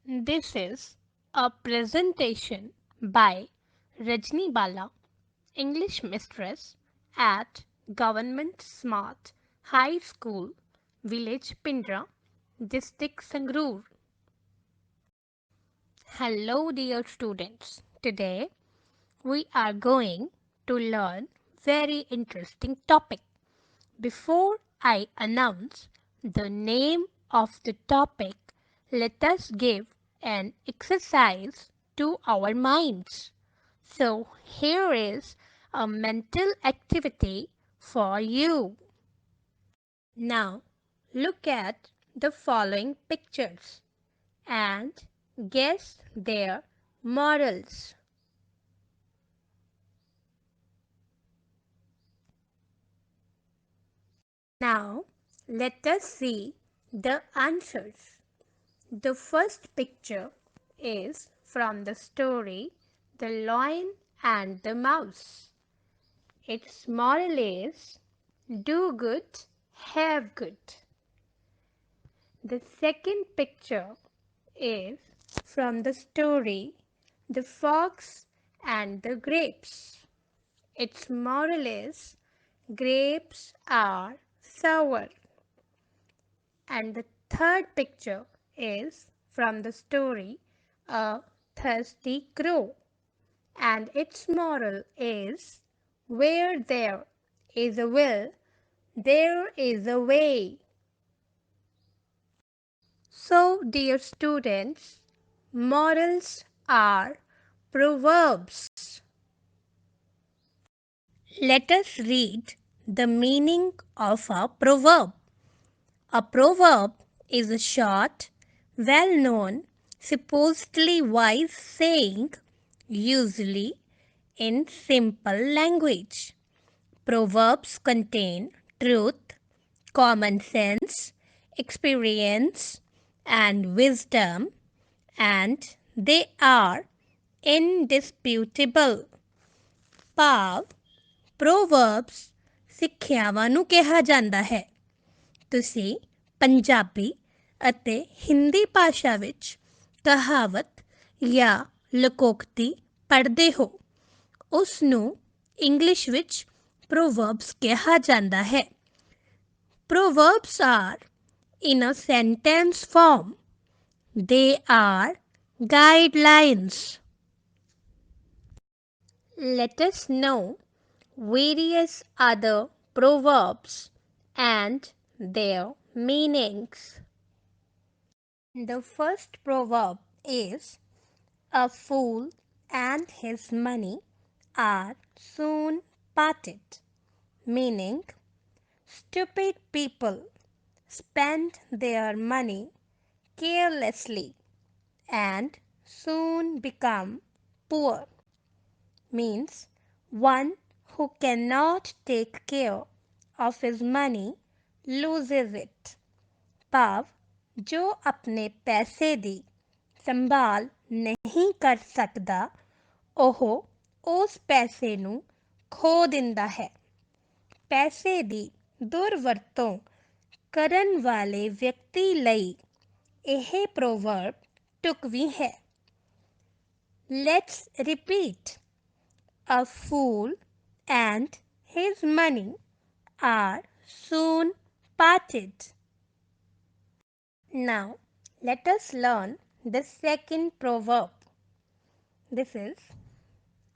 This is a presentation by Rajni Bala, English mistress at Government Smart High School, Village Pindra, District Sangrur. Hello dear students. Today we are going to learn very interesting topic. Before I announce the name of the topic, let us give an exercise to our minds. So, here is a mental activity for you. Now, look at the following pictures and guess their morals. Now, let us see the answers. The first picture is from the story The Lion and the Mouse. Its moral is do good, have good. The second picture is from the story The Fox and the Grapes. Its moral is grapes are sour. And the third picture is from the story A Thirsty Crow. And its moral is where there is a will, there is a way. So, dear students, morals are proverbs. Let us read the meaning of a proverb. A proverb is a short, well-known, supposedly wise saying, usually in simple language. Proverbs contain truth, common sense, experience, and wisdom, and they are indisputable. ਭਾਵ ਪ੍ਰੋਵਰਬਸ ਸਿੱਖਿਆਵਾਂ ਨੂੰ ਕਿਹਾ ਜਾਂਦਾ ਹੈ। ਤੁਸੀਂ ਪੰਜਾਬੀ ਅਤੇ ਹਿੰਦੀ ਭਾਸ਼ਾ ਵਿੱਚ ਕਹਾਵਤ ਜਾਂ ਲੋਕੋਕਤੀ ਪੜ੍ਹਦੇ ਹੋ। ਉਸ ਨੂੰ ਇੰਗਲਿਸ਼ ਵਿੱਚ ਪ੍ਰੋਵਰਬਸ ਕਿਹਾ ਜਾਂਦਾ ਹੈ। Proverbs are in a sentence form. They are guidelines. Let us know various other proverbs and their meanings. The first proverb is a fool and his money are soon parted, meaning stupid people spend their money carelessly and soon become poor. Means one who cannot take care of his money loses it. ਭਾਵ ਜੋ ਆਪਣੇ ਪੈਸੇ ਦੀ ਸੰਭਾਲ ਨਹੀਂ ਕਰ ਸਕਦਾ ਉਹ ਉਸ ਪੈਸੇ ਨੂੰ ਖੋ ਦਿੰਦਾ ਹੈ। ਪੈਸੇ ਦੀ ਦੁਰਵਰਤੋਂ ਕਰਨ ਵਾਲੇ ਵਿਅਕਤੀ ਲਈ ਇਹ ਪ੍ਰੋਵਰਬ ਢੁਕਵੀਂ ਹੈ। Let's repeat. A fool and his money are soon parted. Now, let us learn the second proverb. This is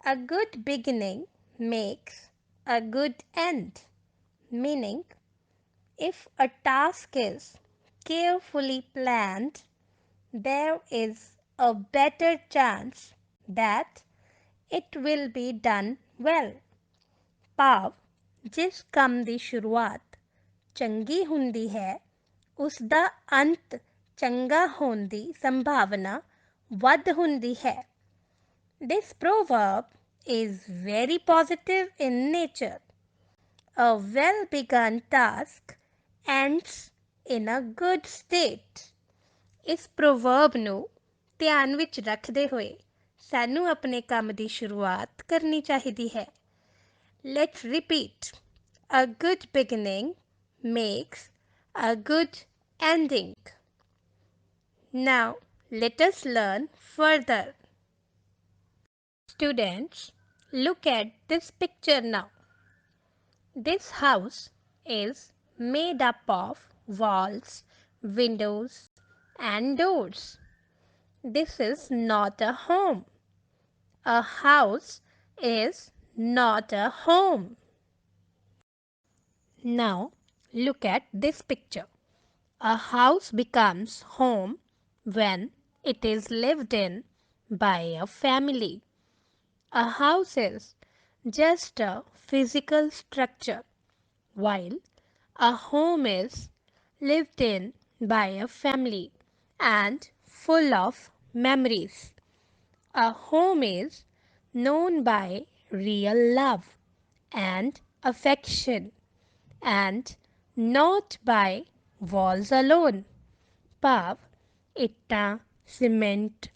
a good beginning makes a good end, meaning if a task is carefully planned, there is a better chance that it will be done well. ਭਾਵ ਜਿਸ ਕੰਮ ਦੀ ਸ਼ੁਰੂਆਤ ਚੰਗੀ ਹੁੰਦੀ ਹੈ ਉਸ ਦਾ ਅੰਤ ਚੰਗਾ ਹੋਣ ਦੀ ਸੰਭਾਵਨਾ ਵੱਧ ਹੁੰਦੀ ਹੈ। This proverb is very positive in nature. A well-begun task ends in a good state. ਇਸ ਪ੍ਰੋਵਰਬ ਨੂੰ ਧਿਆਨ ਵਿੱਚ ਰੱਖਦੇ ਹੋਏ ਸਾਨੂੰ ਆਪਣੇ ਕੰਮ ਦੀ ਸ਼ੁਰੂਆਤ ਕਰਨੀ ਚਾਹੀਦੀ ਹੈ। Let's repeat. A good beginning makes a good ending. Now, Let us learn further. Students, look at this picture now. This house is made up of walls, windows, and doors. This is not a home. A house is not a home. Now, look at this picture. A house becomes home when it is lived in by a family. A house is just a physical structure, while a home is lived in by a family and full of memories. A home is known by real love and affection and not by walls alone. ਭਾਵ ਇੱਟਾਂ, cement,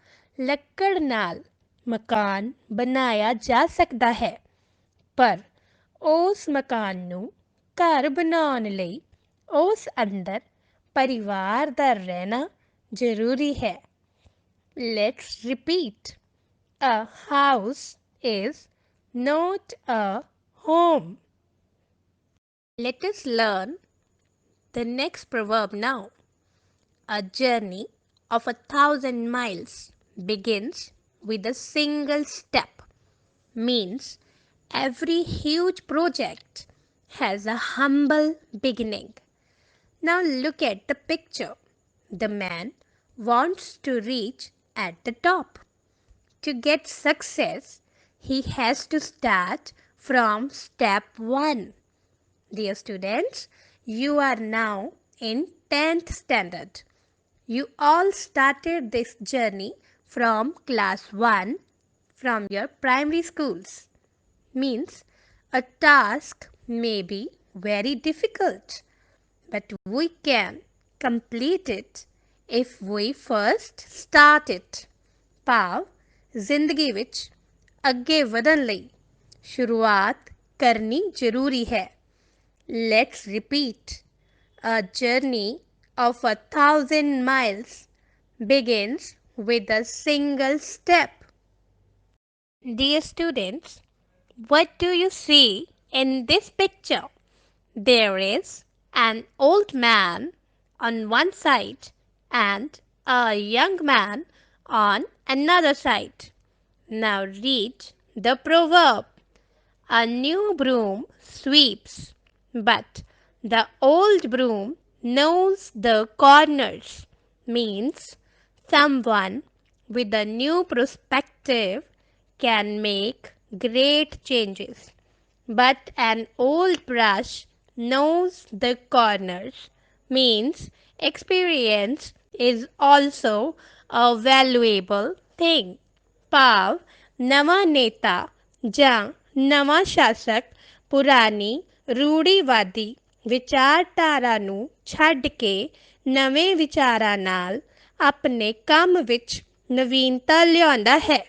ਲੱਕੜ ਨਾਲ ਮਕਾਨ ਬਣਾਇਆ ਜਾ ਸਕਦਾ ਹੈ, ਪਰ ਉਸ ਮਕਾਨ ਨੂੰ ਘਰ ਬਣਾਉਣ ਲਈ ਉਸ ਅੰਦਰ ਪਰਿਵਾਰ ਦਾ ਰਹਿਣਾ ਜ਼ਰੂਰੀ ਹੈ. Let's repeat. A house is not a home. Let us learn the next proverb now. A journey of 1,000 miles begins with a single step. Means every huge project has a humble beginning. Now look at the picture. The man wants to reach at the top. To get success, he has to start from step 1. Dear students, you are now in 10th standard. You all started this journey from class 1 from your primary schools. Means a task may be very difficult, but we can complete it if we first start it. ਭਾਵ ਜ਼ਿੰਦਗੀ ਵਿੱਚ ਅੱਗੇ ਵਧਣ ਲਈ ਸ਼ੁਰੂਆਤ ਕਰਨੀ ਜ਼ਰੂਰੀ ਹੈ. Let's repeat. A journey of 1,000 miles begins with a single step. Dear students, what do you see in this picture? There is an old man on one side and a young man on another side. Now read the proverb. A new broom sweeps, but the old broom knows the corners. Means someone with a new perspective can make great changes, but an old brush knows the corners. Means experience is also a valuable thing. ਭਾਵ ਨਵਾਂ ਨੇਤਾ ਜਾਂ ਨਵਾਂ ਸ਼ਾਸਕ ਪੁਰਾਣੀ ਰੂੜੀਵਾਦੀ ਵਿਚਾਰਧਾਰਾ ਨੂੰ ਛੱਡ ਕੇ ਨਵੇਂ ਵਿਚਾਰਾਂ ਨਾਲ ਆਪਣੇ ਕੰਮ ਵਿੱਚ ਨਵੀਨਤਾ ਲਿਆਉਂਦਾ ਹੈ,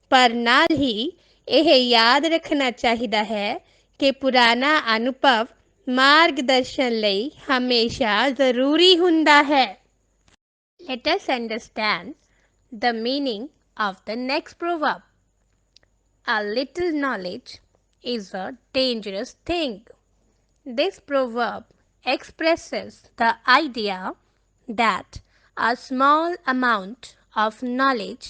ਪਰ ਨਾਲ ਹੀ ਇਹ ਯਾਦ ਰੱਖਣਾ ਚਾਹੀਦਾ ਹੈ ਕਿ ਪੁਰਾਣਾ ਅਨੁਭਵ ਮਾਰਗਦਰਸ਼ਨ ਲਈ ਹਮੇਸ਼ਾ ਜ਼ਰੂਰੀ ਹੁੰਦਾ ਹੈ. Let us understand the meaning of the next proverb. A little knowledge is a dangerous thing. This proverb expresses the idea that a small amount of knowledge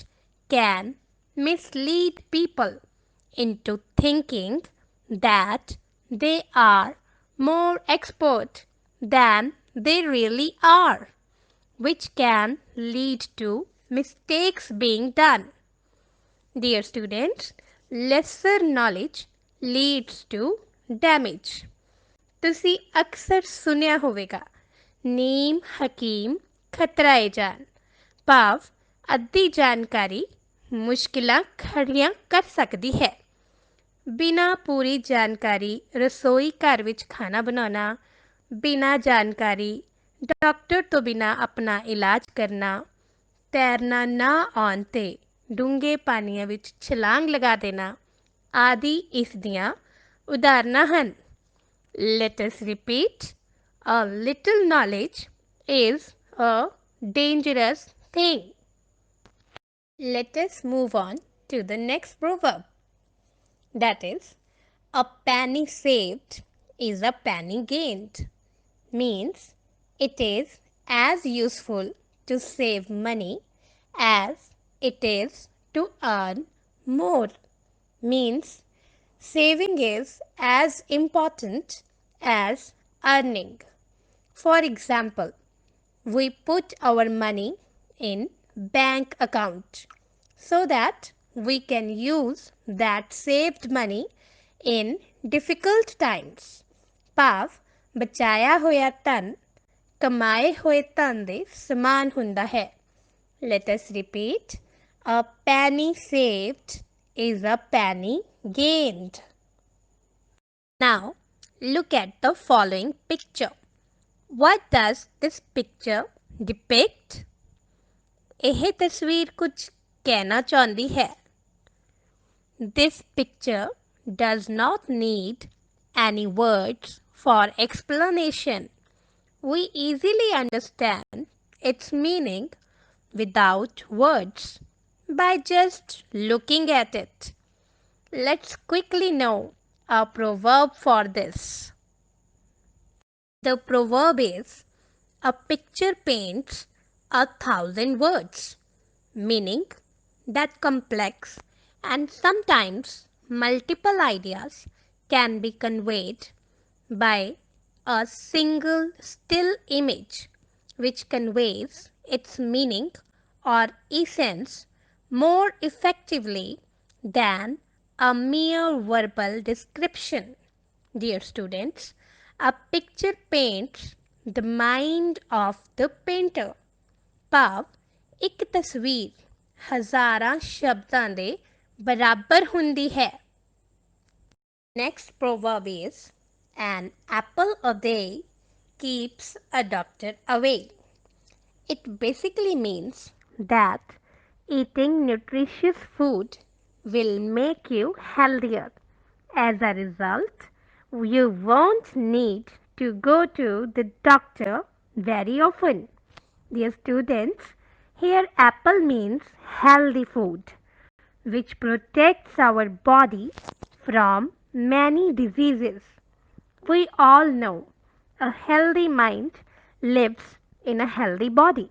can mislead people into thinking that they are more expert than they really are, which can lead to mistakes being done. Dear students, lesser knowledge leads to damage. ਤੁਸੀਂ ਅਕਸਰ ਸੁਣਿਆ ਹੋਵੇਗਾ, ਨੀਮ ਹਕੀਮ ਖਤਰਾਏ ਜਾਨ, ਭਾਵ ਅੱਧੀ ਜਾਣਕਾਰੀ ਮੁਸ਼ਕਿਲਾਂ ਖੜੀਆਂ ਕਰ ਸਕਦੀ ਹੈ. ਬਿਨਾਂ ਪੂਰੀ ਜਾਣਕਾਰੀ ਰਸੋਈ ਘਰ ਵਿੱਚ ਖਾਣਾ ਬਣਾਉਣਾ, ਬਿਨਾਂ ਜਾਣਕਾਰੀ ਡਾਕਟਰ ਤੋਂ ਬਿਨਾਂ ਆਪਣਾ ਇਲਾਜ ਕਰਨਾ, ਤੈਰਨਾ ਨਾ ਆਉਣ 'ਤੇ ਡੂੰਘੇ ਪਾਣੀਆਂ ਵਿੱਚ ਛਲਾਂਗ ਲਗਾ ਦੇਣਾ ਆਦਿ ਇਸ ਦੀਆਂ ਉਦਾਹਰਨਾਂ ਹਨ. Let us repeat. A little knowledge is a dangerous thing. Let us move on to the next proverb. That is, a penny saved is a penny gained. Means it is as useful to save money as it is to earn more. Means saving is as important as earning. For example, we put our money in bank account so that we can use that saved money in difficult times. ਭਾਵ ਬਚਾਇਆ ਹੋਇਆ ਧਨ ਕਮਾਏ ਹੋਏ ਧਨ ਦੇ ਸਮਾਨ ਹੁੰਦਾ ਹੈ. Let us repeat. A penny saved is a penny gained. Now, look at the following picture. What does this picture depict? ਇਹ ਤਸਵੀਰ ਕੁਝ ਕਹਿਣਾ ਚਾਹੁੰਦੀ ਹੈ. This picture does not need any words for explanation. We easily understand its meaning without words by just looking at it. Let's quickly know a proverb for this. The proverb is, a picture paints 1,000 words, meaning that complex and sometimes multiple ideas can be conveyed by a single still image, which conveys its meaning or essence more effectively than a mere verbal description. Dear students, a picture paints the mind of the painter. ਭਾਵ ਇੱਕ ਤਸਵੀਰ ਹਜ਼ਾਰਾਂ ਸ਼ਬਦਾਂ ਦੇ ਬਰਾਬਰ ਹੁੰਦੀ ਹੈ. Next proverb is, an apple a day keeps a doctor away. It basically means that eating nutritious food will make you healthier. As a result, you won't need to go to the doctor very often. Dear students, here apple means healthy food, which protects our body from many diseases. We all know a healthy mind lives in a healthy body.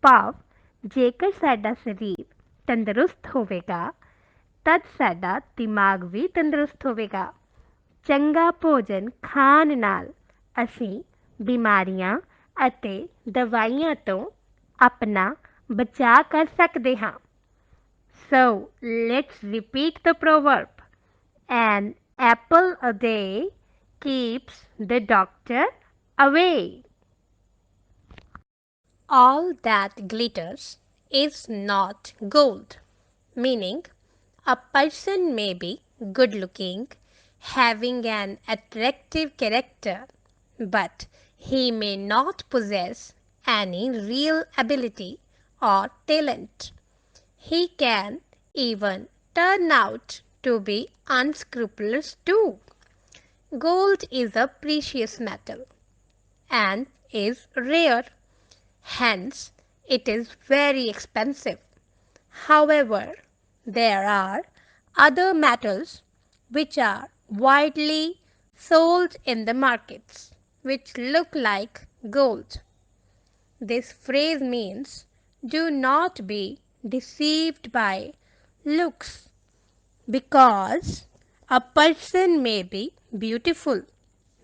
ਭਾਵ ਜੇਕਰ ਸਾਡਾ ਸਰੀਰ ਤੰਦਰੁਸਤ ਹੋਵੇਗਾ ਤਦ ਸਾਡਾ ਦਿਮਾਗ ਵੀ ਤੰਦਰੁਸਤ ਹੋਵੇਗਾ. ਚੰਗਾ ਭੋਜਨ ਖਾਣ ਨਾਲ ਅਸੀਂ ਬਿਮਾਰੀਆਂ ਅਤੇ ਦਵਾਈਆਂ ਤੋਂ ਆਪਣਾ ਬਚਾਅ ਕਰ ਸਕਦੇ ਹਾਂ. So, let's repeat the proverb. An apple a day keeps the doctor away. All that glitters is not gold. Meaning, a person may be good looking, having an attractive character, but he may not possess any real ability or talent. He can even turn out to be unscrupulous too. Gold is a precious metal and is rare, hence it is very expensive. However, there are other metals which are widely sold in the markets which look like gold. This phrase means, do not be deceived by looks, because a person may be beautiful,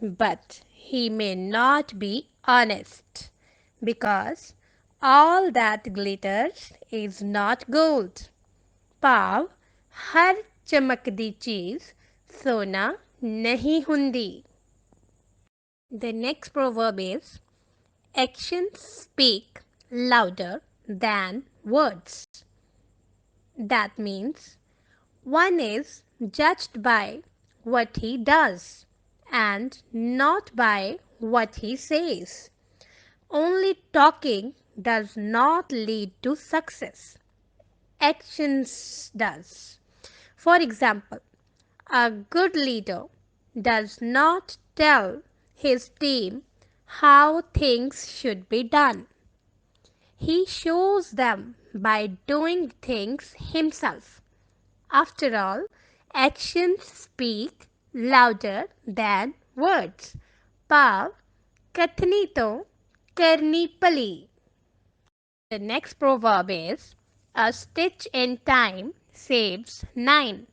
but he may not be honest, because all that glitters is not gold. ਭਾਵ ਹਰ ਚਮਕਦੀ ਚੀਜ਼ ਸੋਨਾ ਨਹੀਂ ਹੁੰਦੀ. The next proverb is, actions speak louder than words. That means one is judged by what he does and not by what he says. Only talking does not lead to success. Actions does. For example, a good leader does not tell his team how things should be done. He shows them by doing things himself. After all, actions speak louder than words. भाव कथनी तो करनी पली. The next proverb is a stitch in time saves nine.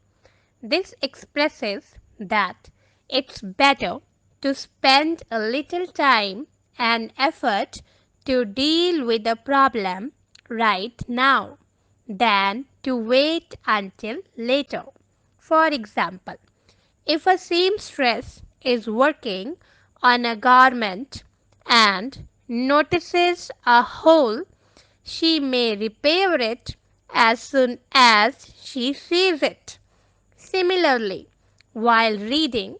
This expresses that it's better to spend a little time and effort to deal with a problem right now than to wait until later. For example, if a seamstress is working on a garment and notices a hole, she may repair it as soon as she sees it. Similarly, while reading,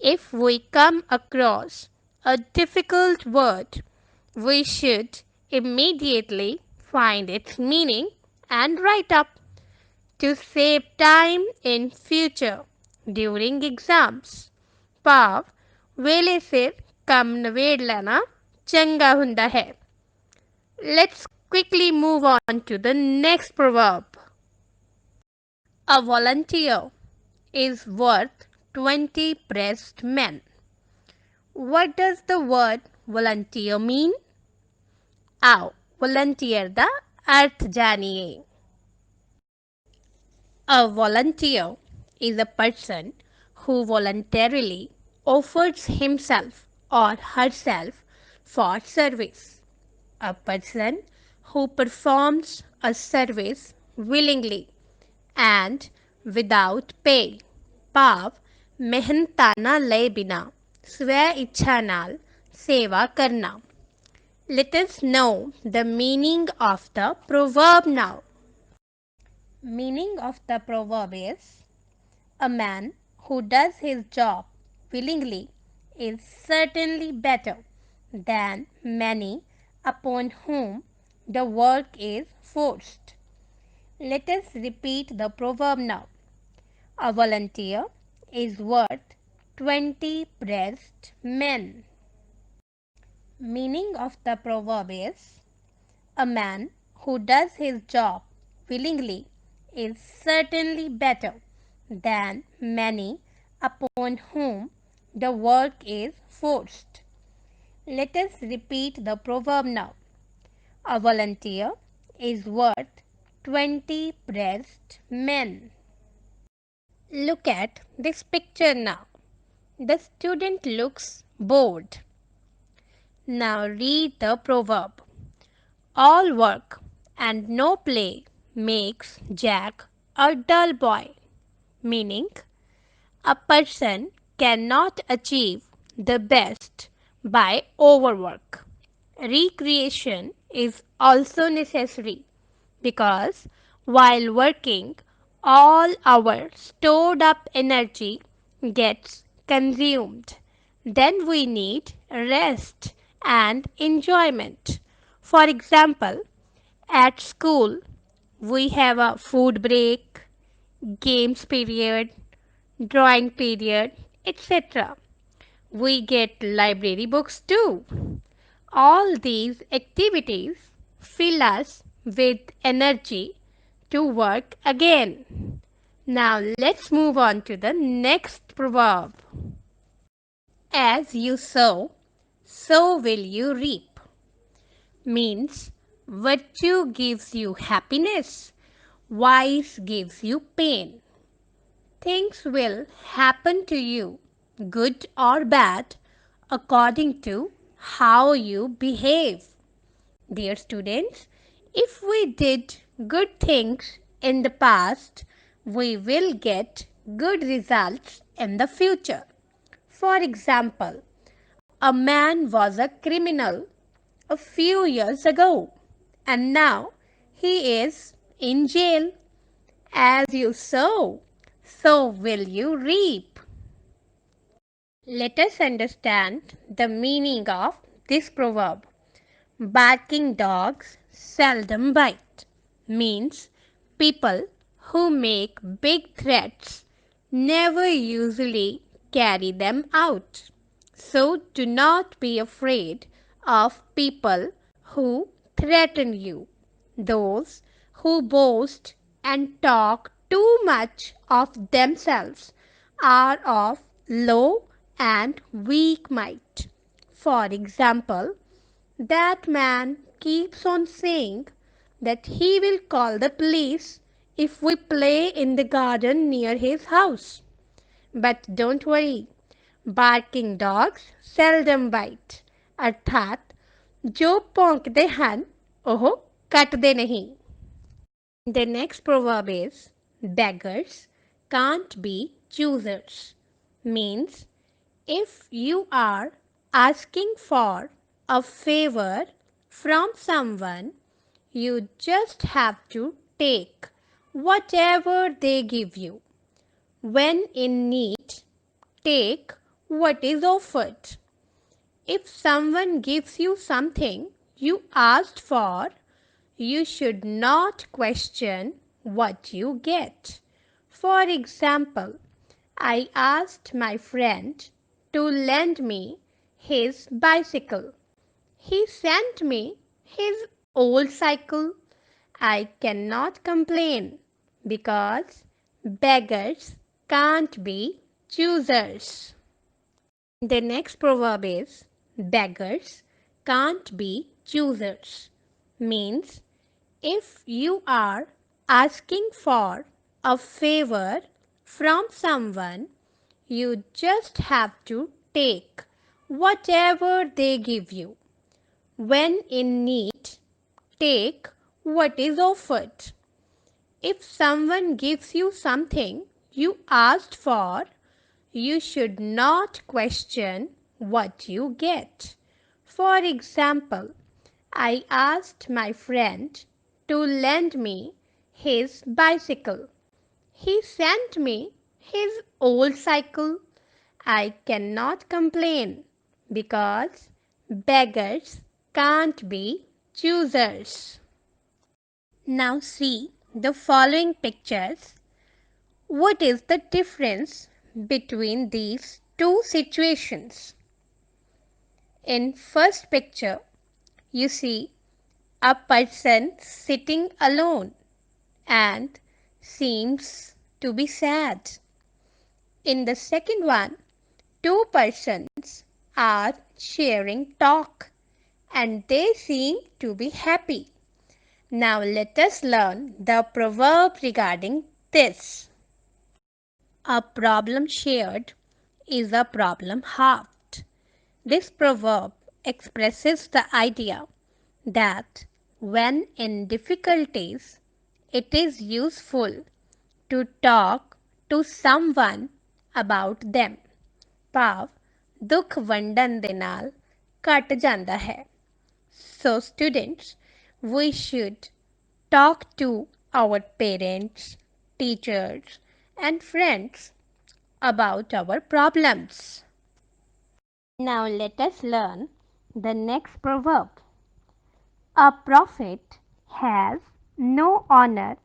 if we come across a difficult word, we should immediately find its meaning and write up to save time in future during exams. ਭਾਵ ਵੇਲੇ ਸਿਰ ਕੰਮ ਨਵੇੜ ਲੈਣਾ ਚੰਗਾ ਹੁੰਦਾ ਹੈ. Let's quickly move on to the next proverb. A volunteer is worth 20 pressed men. What does the word volunteer mean? आओ volunteer दा अर्थ जानिए. A volunteer is a person who voluntarily offers himself or herself for service. A person who performs a service willingly and without pay. ਭਾਵ ਮਿਹਨਤਾਨਾ ਲਏ ਬਿਨਾ ਸਵੈ ਇੱਛਾ ਨਾਲ ਸੇਵਾ ਕਰਨਾ. Let us know the meaning of the proverb now. Meaning of the proverb is a man who does his job willingly is certainly better than many upon whom the work is forced. Let us repeat the proverb now. A volunteer is worth 20 pressed men. Meaning of the proverb is a man who does his job willingly is certainly better than many upon whom the work is forced. Let us repeat the proverb now. A volunteer is worth 20 pressed men. Look at this picture now. The student looks bored. Now read the proverb. All work and no play makes Jack a dull boy. Meaning, a person cannot achieve the best by overwork. Recreation is also necessary because while working, all our stored up energy gets consumed. Then we need rest and enjoyment. For example, at school, we have a food break, games period, drawing period, etc. We get library books too. All these activities fill us with energy to work again. Now let's move on to the next proverb. As you sow, so will you reap. Means virtue gives you happiness, vice gives you pain. Things will happen to you, good or bad, according to how you behave. Dear students, if we did good things in the past, we will get good results in the future. For example, a man was a criminal a few years ago and now he is in jail. As you sow, so will you reap. Let us understand the meaning of this proverb. Barking dogs seldom bite means people who make big threats never usually carry them out. So do not be afraid of people who threaten you. Those who boast and talk too much of themselves are of low and weak might. For example, that man keeps on saying that he will call the police if we play in the garden near his house. But don't worry, barking dogs seldom bite. अर्थात जो भौंकते ਹਨ ਉਹ ਕੱਟਦੇ नहीं. The next proverb is beggars can't be choosers. Means if you are asking for a favor from someone, you just have to take whatever they give you. When in need, take what is offered. If someone gives you something you asked for, you should not question what you get. For example, I asked my friend to lend me his bicycle. He sent me his old cycle. I cannot complain because beggars can't be choosers. The next proverb is beggars can't be choosers. Means if you are asking for a favor from someone, you just have to take whatever they give you. When in need, take what is offered. If someone gives you something you asked for, you should not question what you get. For example, I asked my friend to lend me his bicycle. He sent me his old cycle. I cannot complain because beggars can't be choosers. Now see the following pictures. What is the difference between these two situations? In first picture, you see a person sitting alone and seems to be sad. In the second one, two persons are sharing talk and they seem to be happy. Now let us learn the proverb regarding this. A problem shared is a problem halved. This proverb expresses the idea that when in difficulties, it is useful to talk to someone about them. ਭਾਵ ਦੁੱਖ ਵੰਡਣ ਦੇ ਨਾਲ ਘਟ ਜਾਂਦਾ ਹੈ. So students, we should talk to our parents, teachers and friends about our problems. Now let us learn the next proverb. A prophet has no honor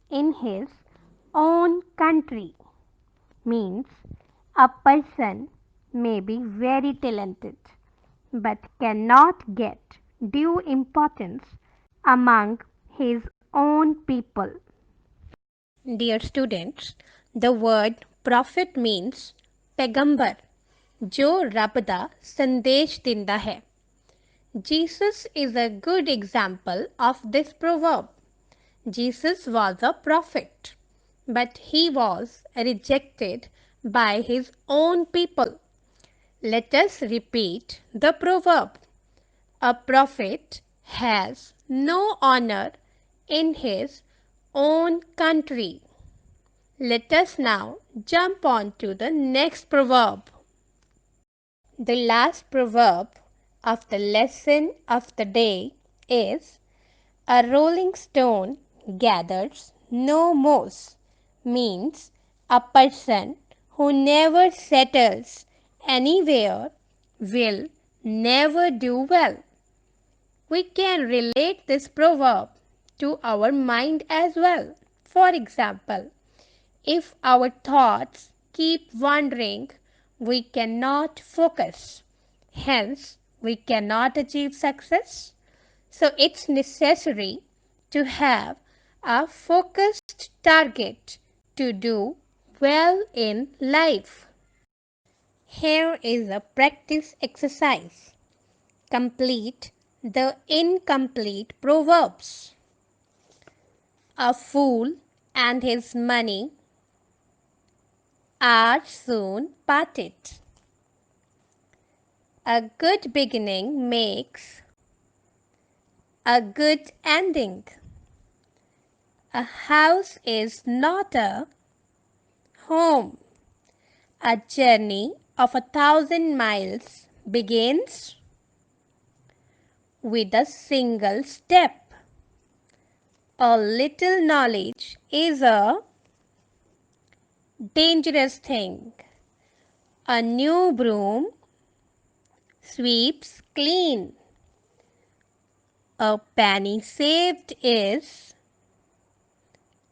in his own country. Means a person may be very talented but cannot get due importance among his own people. Dear students, the word prophet means ਪੈਗੰਬਰ ਜੋ ਰੱਬ ਦਾ ਸੰਦੇਸ਼ ਦਿੰਦਾ ਹੈ. Jesus is a good example of this proverb. Jesus was a prophet, but he was rejected by his own people. Let us repeat the proverb. A prophet has no honor in his own country. Let us now jump on to the next proverb. The last proverb of the lesson of the day is a rolling stone gathers no moss. Means a person who never settles anywhere will never do well. We can relate this proverb to our mind as well. For example, if our thoughts keep wandering, we cannot focus. Hence, we cannot achieve success. So it's necessary to have a focused target to do well in life. Here is a practice exercise. Complete the incomplete proverbs. A fool and his money are soon parted. A good beginning makes a good ending. A house is not a home. A journey of 1,000 miles begins with a single step. A little knowledge is a dangerous thing. A new broom sweeps clean. A penny saved is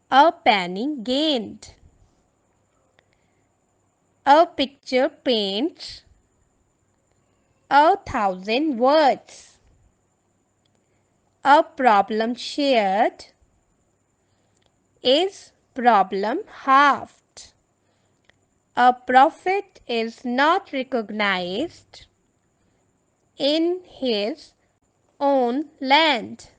a penny gained. A picture paints 1,000 words. A problem shared is problem halved. A prophet is not recognized in his own land.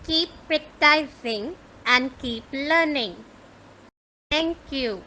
Keep practicing and keep learning. Thank you.